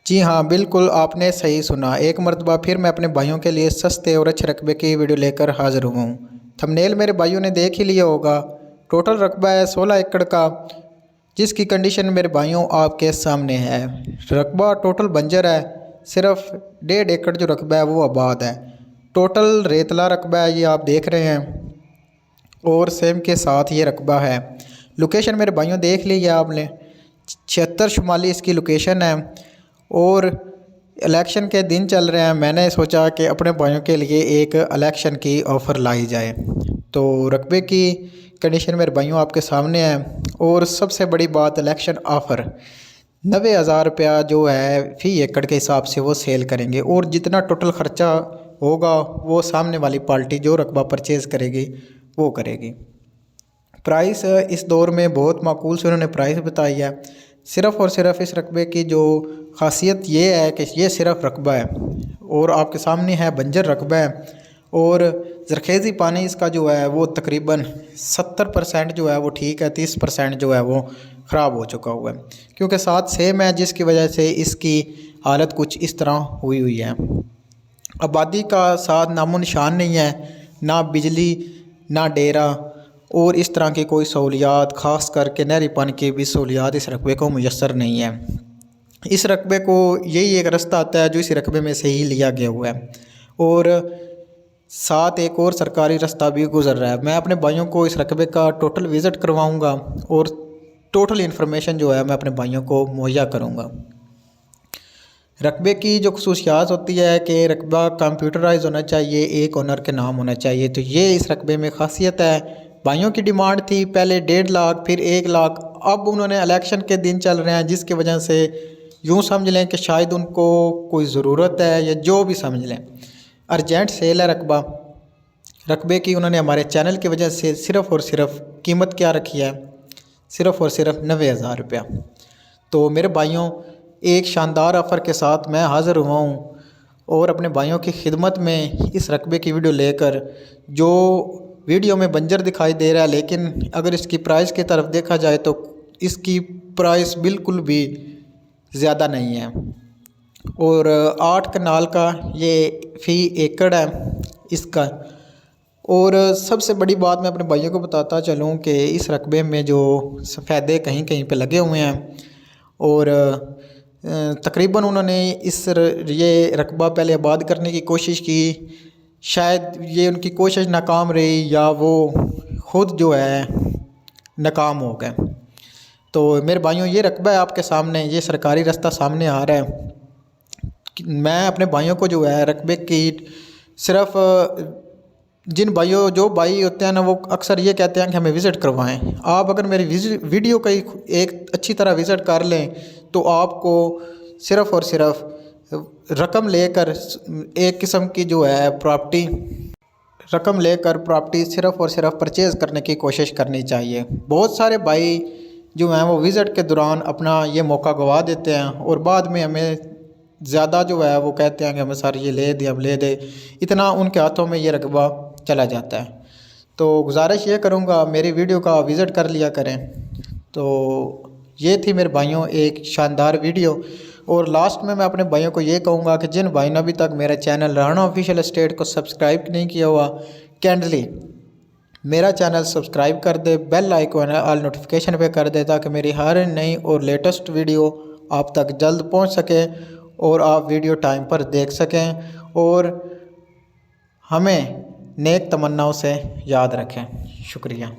जी हाँ, बिल्कुल आपने सही सुना। एक मर्तबा फिर मैं अपने भाइयों के लिए सस्ते और अच्छे रकबे की वीडियो लेकर हाज़िर हुआ हूँ। थंबनेल मेरे भाइयों ने देख ही लिया होगा। टोटल रकबा है 16 एकड़ का, जिसकी कंडीशन मेरे भाइयों आपके सामने है। रकबा टोटल बंजर है, सिर्फ 1.5 एकड़ जो रकबा है वो आबाद है। टोटल रेतला रकबा है, ये आप देख रहे हैं, और सेम के साथ ये रकबा है। लोकेशन मेरे भाइयों देख ली है आपने, 76 शुमाली इसकी लोकेशन है। और इलेक्शन के दिन चल रहे हैं, मैंने सोचा कि अपने भाइयों के लिए एक इलेक्शन की ऑफ़र लाई जाए। तो रकबे की कंडीशन मेरे भाइयों आपके सामने है। और सबसे बड़ी बात, इलेक्शन ऑफ़र 90,000 रुपया जो है फ़ी एकड़ के हिसाब से वो सेल करेंगे। और जितना टोटल ख़र्चा होगा वो सामने वाली पार्टी जो रकबा परचेज़ करेगी वो करेगी। प्राइस इस दौर में बहुत माकूल से उन्होंने प्राइस बताई है। सिर्फ़ और सिर्फ इस रकबे की जो ख़ासियत ये है कि ये सिर्फ रकबा है और आपके सामने है बंजर रकबा है। और ज़रखेज़ी पानी इसका जो है वो तकरीबन 70% जो है वो ठीक है, 30% जो है वो ख़राब हो चुका हुआ है, क्योंकि साथ सेम है, जिसकी वजह से इसकी हालत कुछ इस तरह हुई हुई है। आबादी का साथ नामो निशान नहीं है, ना बिजली ना डेरा और इस तरह की कोई सहूलियात, ख़ास करके नहरी पानी की भी सहूलियात इस रकबे को मुयस्सर नहीं है। इस रकबे को यही एक रास्ता आता है जो इस रकबे में से ही लिया गया हुआ है, और साथ एक और सरकारी रास्ता भी गुजर रहा है। मैं अपने भाइयों को इस रकबे का टोटल विज़िट करवाऊँगा और टोटल इन्फॉर्मेशन जो है मैं अपने भाइयों को मुहैया करूँगा। रकबे की जो खसूसियात होती है कि रकबा कंप्यूटराइज होना चाहिए, एक ओनर के नाम होना चाहिए, तो ये इस रकबे में ख़ासियत है। भाइयों की डिमांड थी पहले 1.5 लाख, फिर 1 लाख, अब उन्होंने इलेक्शन के दिन चल रहे हैं जिसकी वजह से यूँ समझ लें कि शायद उनको कोई ज़रूरत है, या जो भी समझ लें, अर्जेंट सेल है रकबा। रकबे की उन्होंने हमारे चैनल की वजह से सिर्फ़ और सिर्फ कीमत क्या रखी है, सिर्फ़ और सिर्फ 90,000 रुपया। तो मेरे भाइयों, एक शानदार ऑफ़र के साथ मैं हाज़िर हुआ हूँ और अपने भाइयों की खिदमत में इस रकबे की वीडियो लेकर, जो वीडियो में बंजर दिखाई दे रहा है, लेकिन अगर इसकी प्राइस की तरफ देखा जाए तो इसकी प्राइस बिल्कुल भी ज़्यादा नहीं है। और 8 कनाल का ये फ़ी एकड़ है इसका। और सबसे बड़ी बात मैं अपने भाइयों को बताता चलूँ कि इस रकबे में जो सफ़ेदे कहीं कहीं पे लगे हुए हैं, और तकरीबन उन्होंने ये रकबा पहले आबाद करने की कोशिश की, शायद ये उनकी कोशिश नाकाम रही या वो ख़ुद जो है नाकाम हो गए। तो मेरे भाइयों, ये रकबा है आपके सामने, ये सरकारी रास्ता सामने आ रहा है। मैं अपने भाइयों को जो है रकबे की सिर्फ जो भाई होते हैं ना, वो अक्सर ये कहते हैं कि हमें विज़िट करवाएं। आप अगर मेरी वीडियो का एक अच्छी तरह विज़िट कर लें तो आपको सिर्फ़ और सिर्फ रकम लेकर एक किस्म की जो है रकम लेकर प्रॉपर्टी सिर्फ़ और सिर्फ परचेज़ करने की कोशिश करनी चाहिए। बहुत सारे भाई जो हैं वो विज़िट के दौरान अपना ये मौका गवा देते हैं और बाद में हमें ज़्यादा जो है वो कहते हैं कि हमें सर ये ले दे, हम ले दे, इतना उनके हाथों में ये रकबा चला जाता है। तो गुजारिश ये करूँगा, मेरी वीडियो का विज़िट कर लिया करें। तो ये थी मेरे भाइयों एक शानदार वीडियो। और लास्ट में मैं अपने भाइयों को ये कहूँगा कि जिन भाइयों ने अभी तक मेरा चैनल राणा ऑफिशियल एस्टेट को सब्सक्राइब नहीं किया हुआ, काइंडली मेरा चैनल सब्सक्राइब कर दे, बेल आइकन ऑल नोटिफिकेशन पे कर दे, ताकि मेरी हर नई और लेटेस्ट वीडियो आप तक जल्द पहुंच सके और आप वीडियो टाइम पर देख सकें और हमें नेक तमन्नाओं से याद रखें। शुक्रिया।